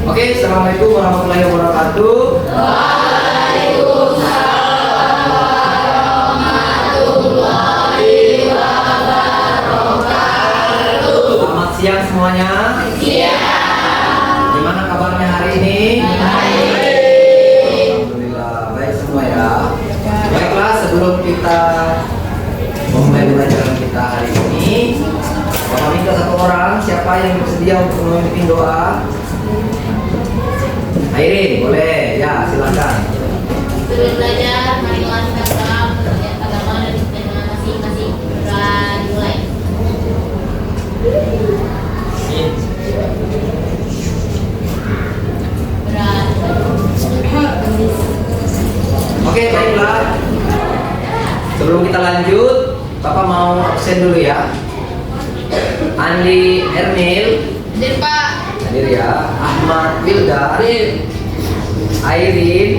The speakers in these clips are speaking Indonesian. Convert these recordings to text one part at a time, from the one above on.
Oke, assalamualaikum warahmatullahi wabarakatuh. Selamat siang semuanya. Gimana kabarnya hari ini? Alhamdulillah, baik semua ya. Baiklah, sebelum kita memulai pelajaran kita hari ini, Bapak minta satu orang, siapa yang bersedia untuk memimpin doa? Airin, boleh, ya silakan. Sebelum belajar, mari kita salam kegiatan agama dan dengan masing-masing. Dan mulai. Oke, baiklah. Sebelum kita lanjut, Bapak mau absen dulu ya. Andi Ernil, Hadir Pak. hadir ya. Ahmad Wilda, Airin,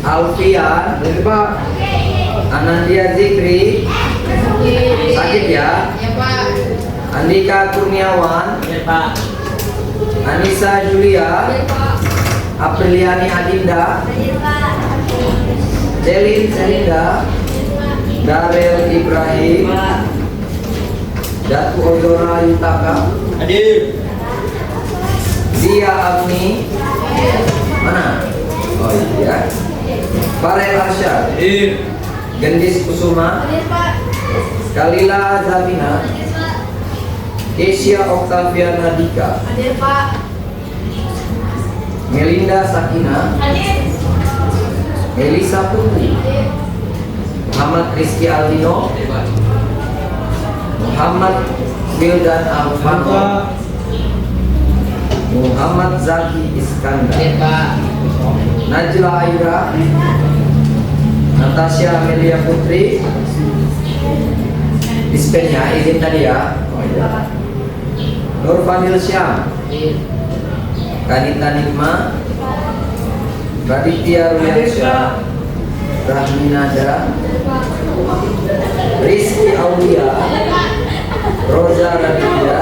Alfian, hadir Pak. Anandia Zikri, sakit ya. Ya Pak. Andika Kurniawan, Ya Pak. Anissa Julia, Apriliani Adinda, Delin Selinda, Darel Ibrahim, Datu Odora Yutaka, Hadir. Dia Agni, mana? Oh iya. Farel Arsyad, Hadir. Gendis Kusuma, Kalila Zabina, Kesia Octaviana Dika, Hadir Pak. Melinda Sakina, Hadir. Melisa Putri, Muhammad Rizky Aldino, Muhammad Wildan Alfano, Muhammad Zaki Iskandar, Pak. Najla Aira, Natasha Amelia Putri, dispennya izin tadi ya. Oh, iya. Nur Fadil Syam, Kanita Nikma, Raditya Ruyansyah, Rahminada, Rizky Aulia, Roza Raditya,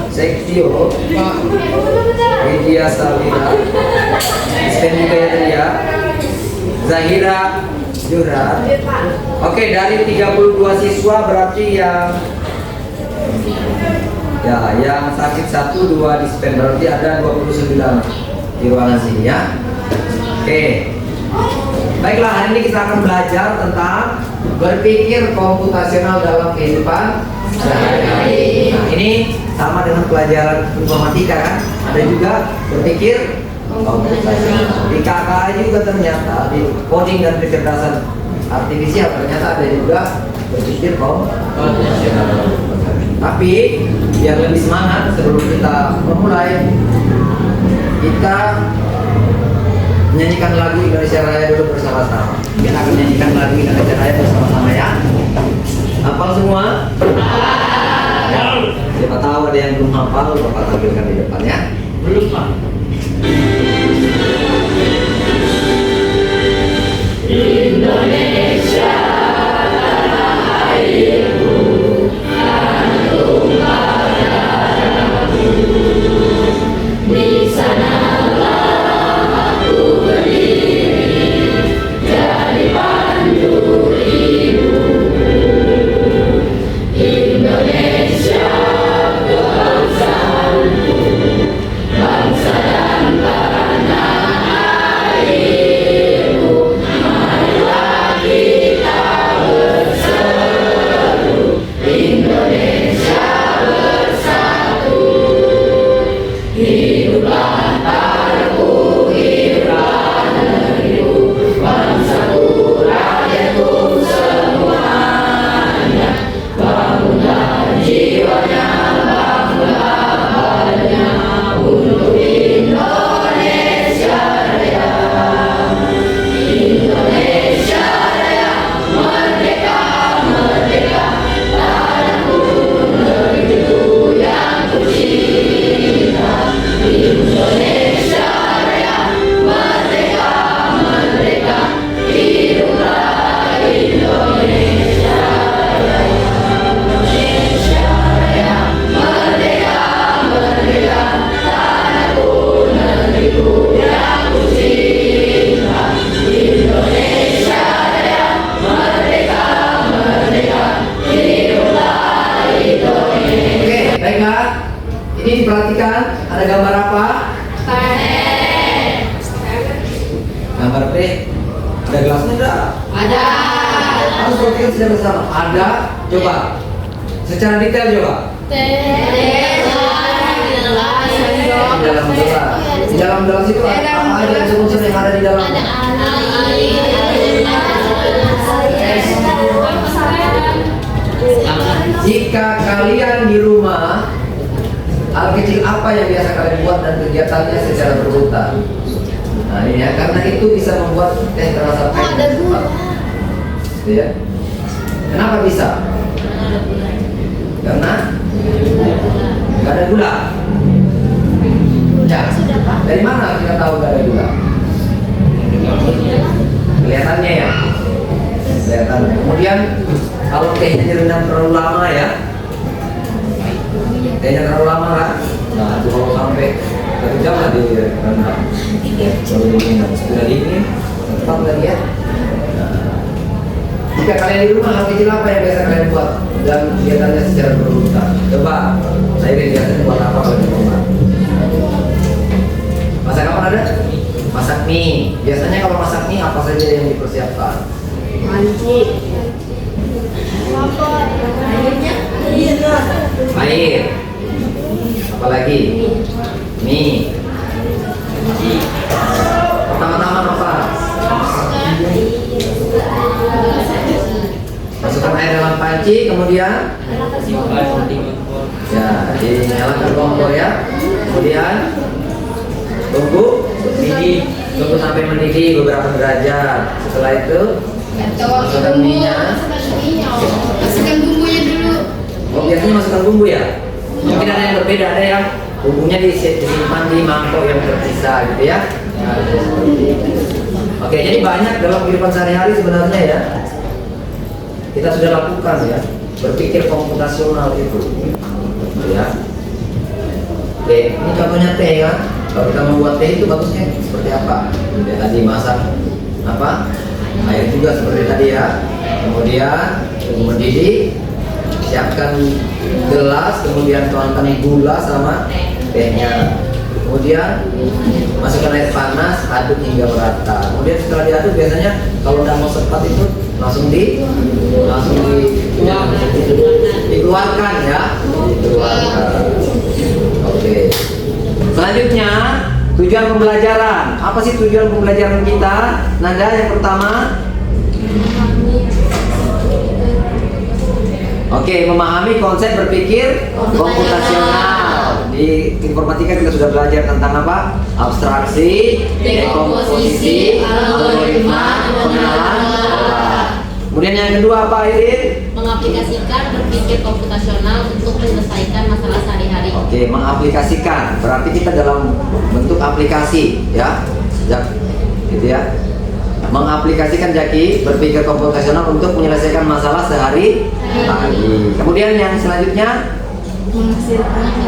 Sektio, Widya Salira, dispen juga ya tadi ya. Zahira Jurat. Oke, dari 32 siswa berarti yang sakit 1, 2 dispen, berarti ada 29 di ruangan sini ya. Oke. Baiklah, hari ini kita akan belajar tentang berpikir komputasional dalam kehidupan sehari-hari. Nah, ini sama dengan pelajaran informatika kan? Ada juga berpikir komputasional. Di KKA juga ternyata di coding dan kecerdasan artifisial ternyata ada juga berpikir komputasional. Tapi biar lebih semangat sebelum kita memulai, kita menyanyikan lagu Indonesia Raya dulu bersama-sama. Kita akan menyanyikan lagu Indonesia Raya bersama-sama ya. Hafal semua? Siapa tahu ada yang belum hafal, Bapak tampilkan di depannya. Belum Pak. Indonesia tanah airku, kandung darahku. Di sanalah aku berdiri, jadi pandu ibu. Indonesia kebangsaanku, bangsa dan tanah airku. Marilah Ini perhatikan, ada gambar apa? Gambar P. Ada gelasnya enggak? Ada. Harus perhatikan secara bersama. Ada. Coba. Secara detail coba. Di dalam gelas. Di dalam gelas itu apa aja unsur yang ada di dalam? Ada air. Jika kalian di rumah, hal kecil apa yang biasa kalian buat dan kegiatannya secara berurutan? Nah ini ya, karena itu bisa membuat teh terasa pahit dan cepat. Gitu ya. Kenapa bisa? Karena nggak ada gula. Ya, dari mana kita tahu nggak ada gula? Kelihatannya ya. Kelihatannya. Kemudian kalau tehnya direndam terlalu lama ya, tehnya terlalu lama kan? Nah itu kalau sampai 1 jam lah direndam. Lalu diminum, sudah dingin, cepat lagi ya. Nah, jika kalian di rumah, hal kecil apa yang biasa kalian buat dan kegiatannya secara berurutan? Coba, saya biasanya buat apa kalau di rumah? Masak apa ada? Masak mie. Biasanya kalau masak mie apa saja yang dipersiapkan? Mancing. Air. Apalagi? Mie. Pertama-tama apa? Masukkan air dalam panci, kemudian ya dinyalakan kompor ya. Kemudian tunggu sampai mendidih beberapa derajat. Setelah itu masukkan minyak. Masukkan bumbunya dulu. Oh biasanya masukkan bumbu ya? Mungkin ada yang berbeda, ada yang bumbunya disimpan di mangkok yang terpisah gitu ya. Oke, jadi banyak dalam kehidupan sehari-hari sebenarnya ya. Kita sudah lakukan ya, berpikir komputasional itu. Ya. Oke, ini contohnya teh kan. Kalau kita membuat teh itu bagusnya seperti apa? Ya, tadi masak apa? Air juga seperti tadi ya. Kemudian mendidih, siapkan gelas, kemudian tuangkan gula sama tehnya. Kemudian masukkan air panas, aduk hingga merata. Kemudian setelah diaduk biasanya kalau udah mau cepat itu langsung dikeluarkan ya. Dikeluarkan. Oke. Selanjutnya tujuan pembelajaran. Apa sih tujuan pembelajaran kita? Nada yang pertama. Oke, memahami konsep berpikir komputasional. Di informatika kita sudah belajar tentang apa? Abstraksi, dekomposisi, algoritma, pengenalan pola. Kemudian yang kedua apa, Irin? Mengaplikasikan berpikir komputasional untuk menyelesaikan masalah sehari-hari. Oke, mengaplikasikan. Berarti kita dalam bentuk aplikasi, ya. Gitu ya. Mengaplikasikan Jaki berpikir komputasional untuk menyelesaikan masalah sehari-hari. Kemudian yang selanjutnya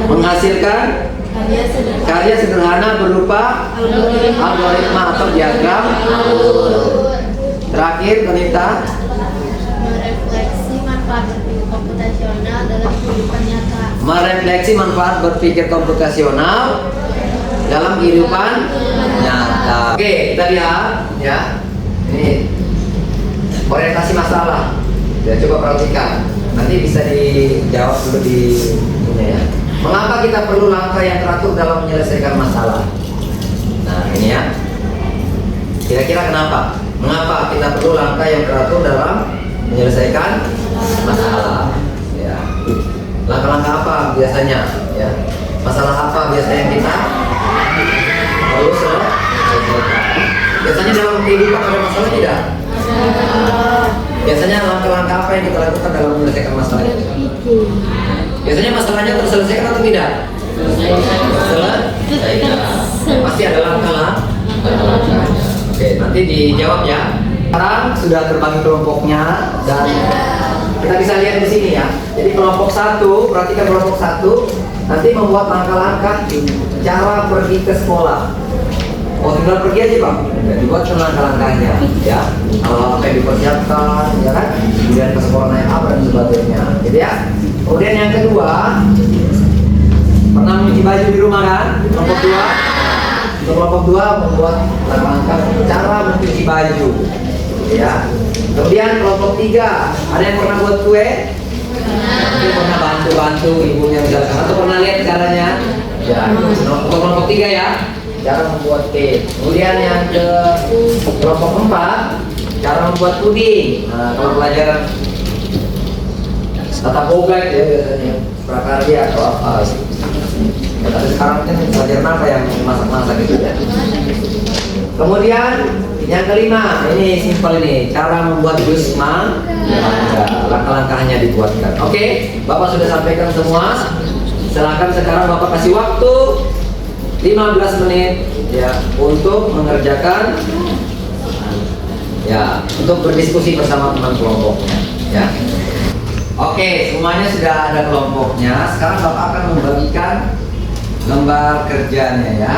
menghasilkan karya sederhana berupa algoritma atau diagram. Terakhir, Konita, merefleksi manfaat berpikir komputasional dalam kehidupan nyata. Merefleksi manfaat berpikir komputasional dalam kehidupan nyata. Oke, kita lihat ya. Ini orientasi masalah. Ya, coba perhatikan. Nanti bisa dijawab dulu di ini ya. Mengapa kita perlu langkah yang teratur dalam menyelesaikan masalah? Nah, ini ya. Kira-kira kenapa? Mengapa kita perlu langkah yang teratur dalam menyelesaikan masalah? Ya. Langkah-langkah apa biasanya? Ya. Masalah apa biasanya kita perlu selesaikan? Biasanya dalam kehidupan ada masalah tidak? Biasanya langkah-langkah apa yang kita lakukan dalam menyelesaikan masalah itu? Biasanya masalahnya terselesaikan atau tidak? Selesaikan. Pasti ada langkah-langkah. Oke, nanti dijawab ya. Sekarang sudah terbagi kelompoknya dan kita bisa lihat di sini ya. Jadi kelompok 1, perhatikan kelompok 1 nanti membuat langkah-langkah cara pergi ke sekolah. Oh, tinggal pergi aja Bang. Dibuat langkah-langkahnya ya. Kalau apa yang dipersiapkan ya kan. Kemudian ke sekolah naik apa dan sebagainya. Gitu ya. Kemudian yang kedua, pernah cuci baju di rumah kan? Kelompok 2. Untuk kelompok 2 membuat langkah cara mencuci baju. Ya. Kemudian kelompok 3, ada yang pernah buat kue? Mungkin pernah bantu ibunya misalkan atau pernah lihat caranya? Ya. Untuk kelompok 3 ya, cara membuat cake. Kemudian yang ke kelompok 4, cara membuat puding. Nah, kalau pelajaran tata boga ya biasanya prakarya atau apa sih. Ya, tapi sekarang kan pelajaran apa yang masak-masak gitu ya. Kemudian yang kelima, ini simpel ini, cara membuat jus mangga. Langkah-langkahnya dibuatkan. Oke, Bapak sudah sampaikan semua. Silakan sekarang Bapak kasih waktu 15 menit ya untuk mengerjakan ya, untuk berdiskusi bersama teman kelompoknya ya. Oke, semuanya sudah ada kelompoknya. Sekarang Bapak akan membagikan lembar kerjanya ya.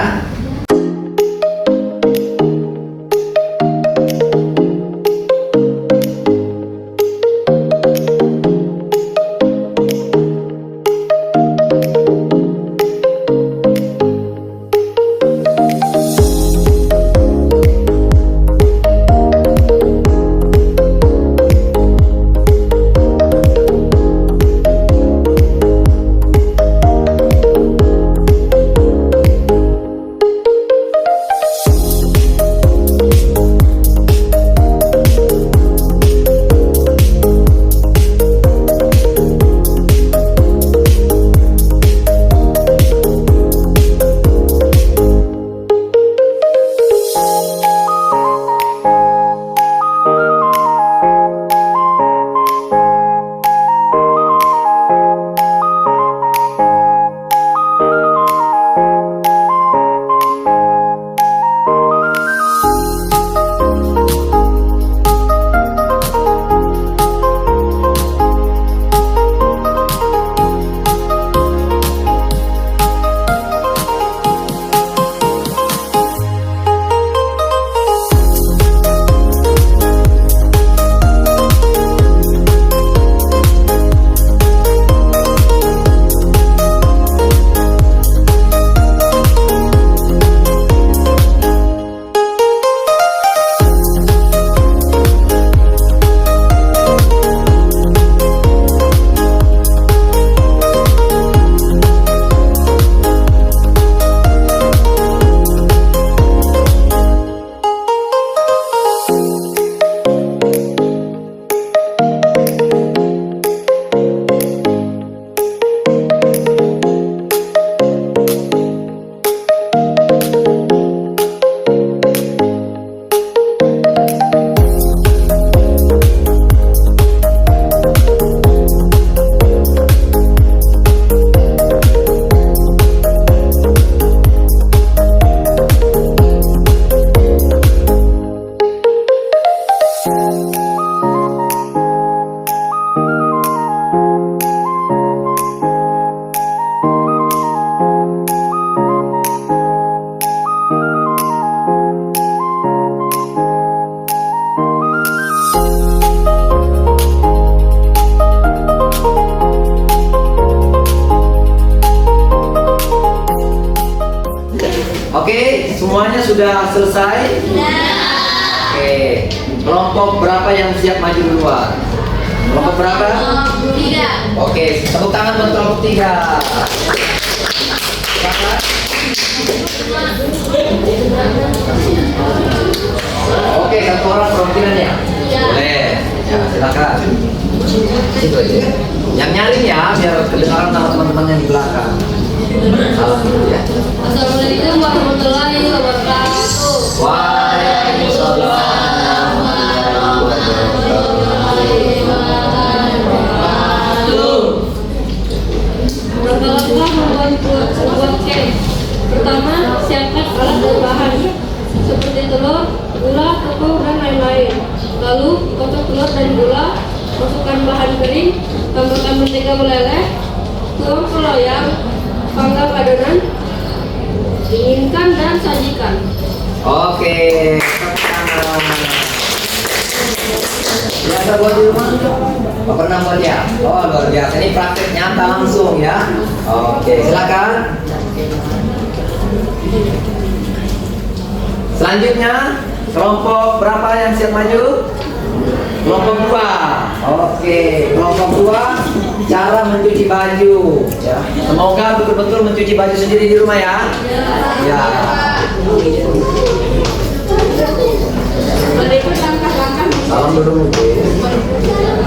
Oke, semuanya sudah selesai? Oke, kelompok berapa yang siap maju duluan? Kelompok berapa? Kelompok 3. Oke, tepuk tangan buat kelompok 3. Silakan. Oke, satu orang perwakilan ya? Boleh. Ya, silakan. Situ aja. Yang nyaring ya, biar kedengaran sama teman-teman yang di belakang. Salam dulu ya. Assalamualaikum warahmatullahi wabarakatuh. Waalaikumsalam warahmatullahi wabarakatuh. Langkah-langkah membuat cake. Pertama, siapkan alat dan bahan seperti telur, gula, tepung, dan lain-lain. Lalu, kocok telur dan gula, masukkan bahan kering, tambahkan mentega meleleh, tuang ke loyang, panggang adonan, dinginkan dan sajikan. Oke, biasa buat di rumah? Oh, pernah buat ya? Oh, luar biasa. Ini praktek nyata langsung ya. Oke, silakan. Selanjutnya, kelompok berapa yang siap maju? Kelompok 2. Oke, kelompok 2 cara mencuci baju ya. Semoga betul-betul mencuci baju sendiri di rumah ya. Ya. Berikut langkah-langkah. Salam dulu.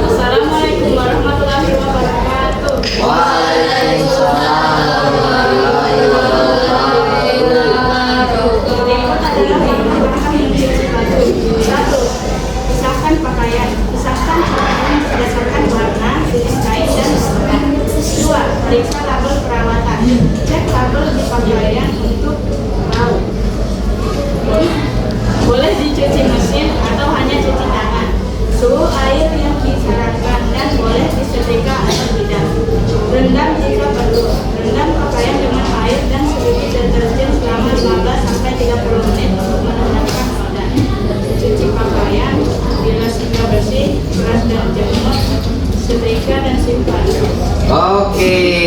Assalamualaikum warahmatullahi wabarakatuh. Waalaikumsalam warahmatullahi wabarakatuh. Berikut adalah langkah-langkah mencuci baju. 1. Pisahkan pakaian. Pisahkan pakaian berdasarkan warna, jenis kain, dan ukuran. 2. Periksa label perawatan. Cek label di pakaian untuk bau. Boleh dicuci mesin atau hanya cuci tangan. Suhu air yang disarankan dan boleh disetrika atau tidak. Rendam jika perlu. Rendam pakaian dengan air dan sedikit deterjen selama 15-30 menit untuk menurunkan noda. Cuci pakaian, bila sudah bersih, peras dan jemur, setrika dan simpan. Oke,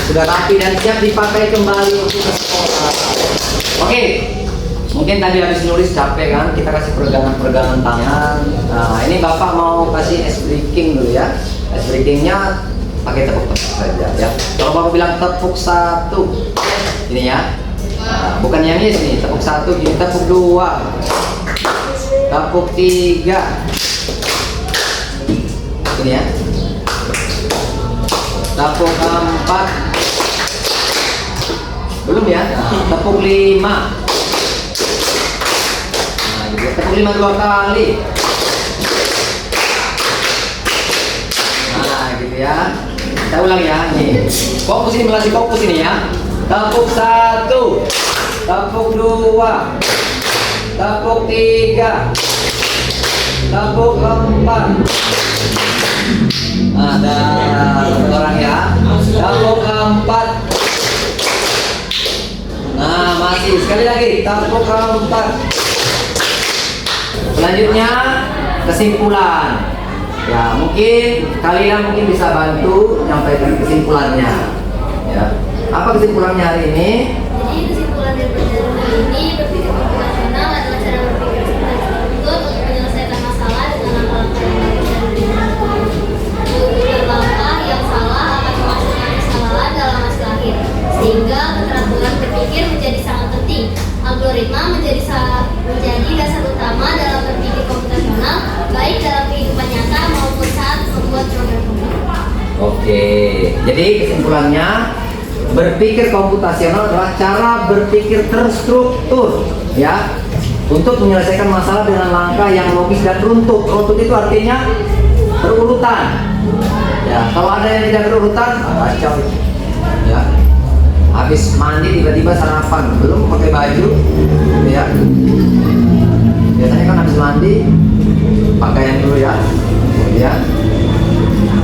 sudah rapi dan siap dipakai kembali untuk ke sekolah. Oke, mungkin tadi habis nulis capek kan, kita kasih peregangan-peregangan tangan. Nah, ini Bapak mau kasih ice breaking dulu ya. Ice breakingnya pakai tepuk-tepuk saja ya. Kalau Bapak bilang tepuk 1, ini ya. Nah, bukan yang ini sini, tepuk 1, gini tepuk 2, tepuk 3, ini ya. Tepuk 4, belum ya. Tepuk 5. Tepuk 5 2 kali. Nah, gitu ya. Kita ulang ya. Nih. Fokus ini, melatih fokus ini ya. Tepuk 1, tepuk 2, tepuk 3, tepuk 4. Ada orang ya. Tepuk 4. Nah, masih sekali lagi. Tepuk 4. Selanjutnya kesimpulan. Ya, mungkin kalian bisa bantu nyampaikan kesimpulannya. Ya. Apa kesimpulannya hari ini? Jadi kesimpulan dari pelajaran hari ini, berpikir profesional adalah cara berpikir untuk menyelesaikan masalah dengan langkah-langkah yang baik dan benar. Mengikuti langkah yang salah akan menghasilkan kesalahan dalam hasil akhir, sehingga keteraturan berpikir menjadi sangat penting. Algoritma menjadi dasar utama dalam berpikir komputasional, baik dalam kehidupan nyata maupun saat membuat program komputer. Oke, jadi kesimpulannya berpikir komputasional adalah cara berpikir terstruktur ya, untuk menyelesaikan masalah dengan langkah yang logis dan runtut. Runtut itu artinya berurutan. Ya, kalau ada yang tidak berurutan, kacau ya. Habis mandi tiba-tiba sarapan, belum pakai baju ya. Biasanya kan habis mandi pakaian dulu ya. Kemudian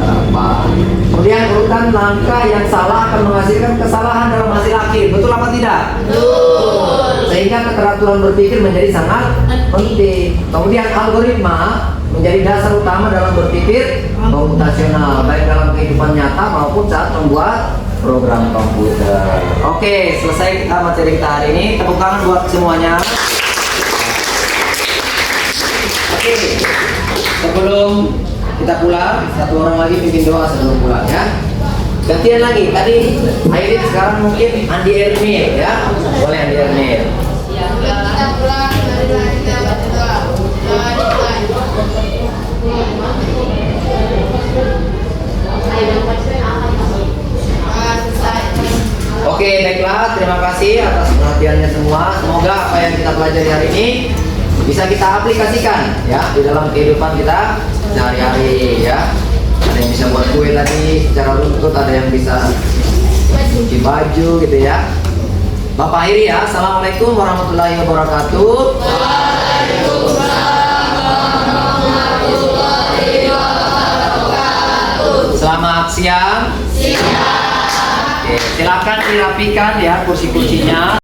sarapan. Kemudian urutan langkah yang salah akan menghasilkan kesalahan dalam hasil akhir. Betul apa tidak? Betul. Sehingga keteraturan berpikir menjadi sangat penting. Kemudian algoritma menjadi dasar utama dalam berpikir komputasional, baik dalam kehidupan nyata maupun saat membuat program komputer. Oke, selesai kita materi kita hari ini. Tepuk tangan buat semuanya. Oke, sebelum kita pulang, satu orang lagi bikin doa sebelum pulang ya. Gantian lagi, tadi Airin, sekarang mungkin Andi Ermil ya. Boleh Andi Ermil. Kita pulang dari kita berdoa. Oke, baiklah, terima kasih atas perhatiannya semua. Semoga apa yang kita pelajari hari ini bisa kita aplikasikan ya di dalam kehidupan kita sehari-hari ya. Ada yang bisa buat kue tadi secara runtut, ada yang bisa cuci baju gitu ya. Bapak akhiri ya. Assalamualaikum warahmatullahi wabarakatuh. Selamat siang. Oke, silakan dirapikan ya kursi-kursinya.